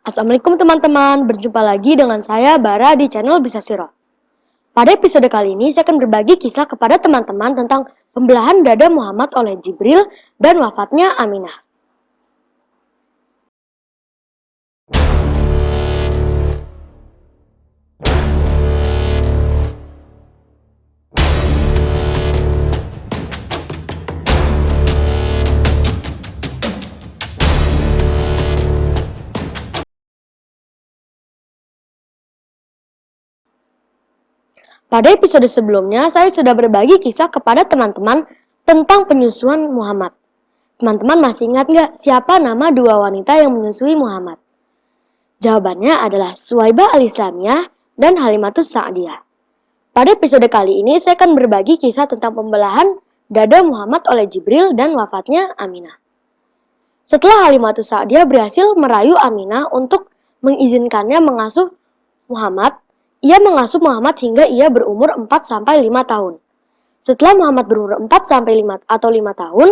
Assalamualaikum teman-teman, berjumpa lagi dengan saya Bara di channel Bisa Siro. Pada episode kali ini saya akan berbagi kisah kepada teman-teman tentang pembelahan dada Muhammad oleh Jibril dan wafatnya Aminah. Pada episode sebelumnya saya sudah berbagi kisah kepada teman-teman tentang penyusuan Muhammad. Teman-teman masih ingat nggak siapa nama dua wanita yang menyusui Muhammad? Jawabannya adalah Suwaibah al-Islamiyah dan Halimatus Sa'diyah. Pada episode kali ini saya akan berbagi kisah tentang pembelahan dada Muhammad oleh Jibril dan wafatnya Aminah. Setelah Halimatus Sa'diyah berhasil merayu Aminah untuk mengizinkannya mengasuh Muhammad, ia mengasuh Muhammad hingga ia berumur 4-5 tahun. Setelah Muhammad berumur 4-5 tahun,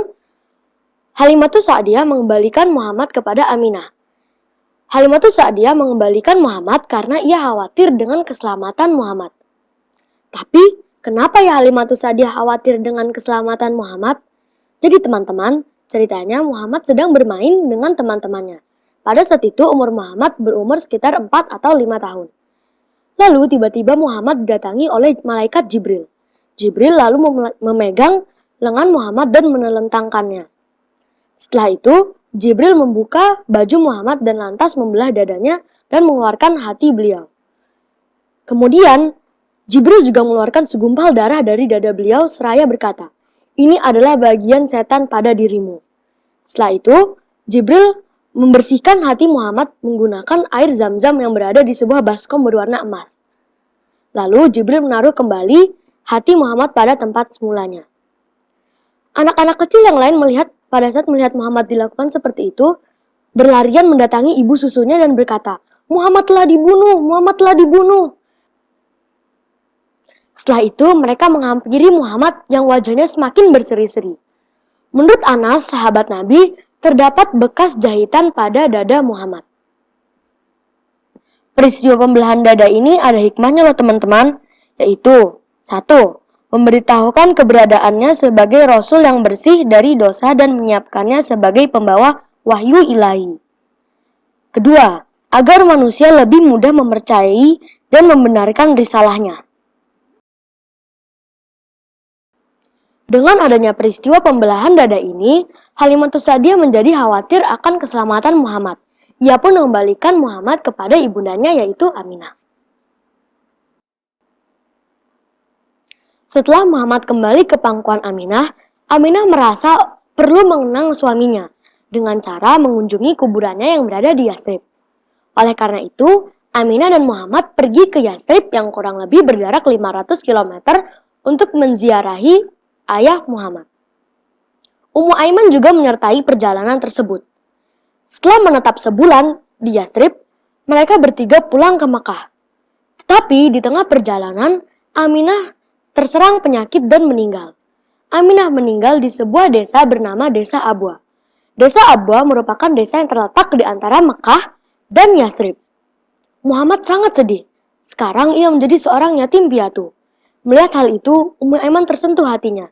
Halimatus Sa'diyah mengembalikan Muhammad kepada Aminah. Halimatus Sa'diyah mengembalikan Muhammad karena ia khawatir dengan keselamatan Muhammad. Tapi, kenapa ya Halimatus Sa'diyah khawatir dengan keselamatan Muhammad? Jadi teman-teman, ceritanya Muhammad sedang bermain dengan teman-temannya. Pada saat itu umur Muhammad berumur sekitar 4 atau 5 tahun. Lalu tiba-tiba Muhammad didatangi oleh malaikat Jibril. Jibril lalu memegang lengan Muhammad dan menelentangkannya. Setelah itu, Jibril membuka baju Muhammad dan lantas membelah dadanya dan mengeluarkan hati beliau. Kemudian, Jibril juga mengeluarkan segumpal darah dari dada beliau seraya berkata, "Ini adalah bagian setan pada dirimu." Setelah itu, Jibril membersihkan hati Muhammad menggunakan air zam-zam yang berada di sebuah baskom berwarna emas. Lalu Jibril menaruh kembali hati Muhammad pada tempat semulanya. Anak-anak kecil yang lain pada saat melihat Muhammad dilakukan seperti itu, berlarian mendatangi ibu susunya dan berkata, "Muhammad telah dibunuh! Muhammad telah dibunuh!" Setelah itu, mereka menghampiri Muhammad yang wajahnya semakin berseri-seri. Menurut Anas, sahabat Nabi, terdapat bekas jahitan pada dada Muhammad. Peristiwa pembelahan dada ini ada hikmahnya loh teman-teman, yaitu 1. Memberitahukan keberadaannya sebagai Rasul yang bersih dari dosa dan menyiapkannya sebagai pembawa wahyu ilahi. 2. Agar manusia lebih mudah mempercayai dan membenarkan risalahnya. Dengan adanya peristiwa pembelahan dada ini, Halimatus Sa'diyah menjadi khawatir akan keselamatan Muhammad. Ia pun mengembalikan Muhammad kepada ibundanya yaitu Aminah. Setelah Muhammad kembali ke pangkuan Aminah, Aminah merasa perlu mengenang suaminya dengan cara mengunjungi kuburannya yang berada di Yathrib. Oleh karena itu, Aminah dan Muhammad pergi ke Yathrib yang kurang lebih berjarak 500 km untuk menziarahi ayah Muhammad. Ummu Aiman juga menyertai perjalanan tersebut. Setelah menetap sebulan di Yathrib, mereka bertiga pulang ke Makkah. Tetapi di tengah perjalanan, Aminah terserang penyakit dan meninggal. Aminah meninggal di sebuah desa bernama Desa Abwa. Desa Abwa merupakan desa yang terletak di antara Makkah dan Yathrib. Muhammad sangat sedih. Sekarang ia menjadi seorang yatim piatu. Melihat hal itu, Ummu Aiman tersentuh hatinya.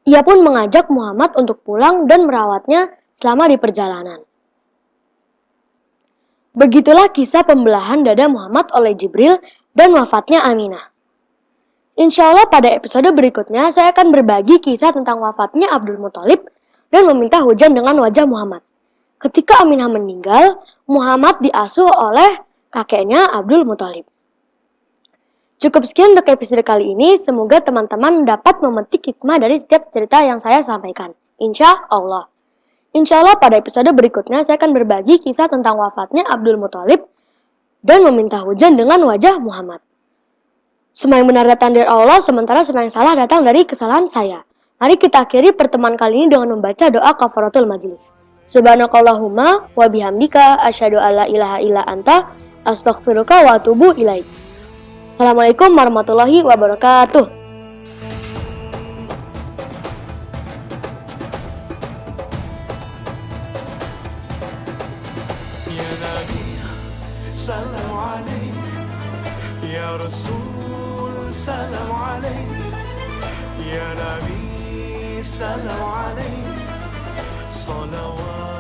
Ia pun mengajak Muhammad untuk pulang dan merawatnya selama di perjalanan. Begitulah kisah pembelahan dada Muhammad oleh Jibril dan wafatnya Aminah. Insya Allah pada episode berikutnya saya akan berbagi kisah tentang wafatnya Abdul Muthalib dan meminta hujan dengan wajah Muhammad. Ketika Aminah meninggal, Muhammad diasuh oleh kakeknya Abdul Muthalib. Cukup sekian untuk episode kali ini, semoga teman-teman dapat memetik hikmah dari setiap cerita yang saya sampaikan. Insya Allah. Insya Allah pada episode berikutnya saya akan berbagi kisah tentang wafatnya Abdul Muthalib dan meminta hujan dengan wajah Muhammad. Semua yang benar datang dari Allah, sementara semua yang salah datang dari kesalahan saya. Mari kita akhiri pertemuan kali ini dengan membaca doa kafaratul majlis. Subhanakallahumma wa bihamdika asyhadu alla ilaha illa anta astaghfiruka wa atubu ilaik. Assalamualaikum warahmatullahi wabarakatuh. يا نبي سلام عليك يا رسول سلام عليك يا نبي سلام عليك صلوات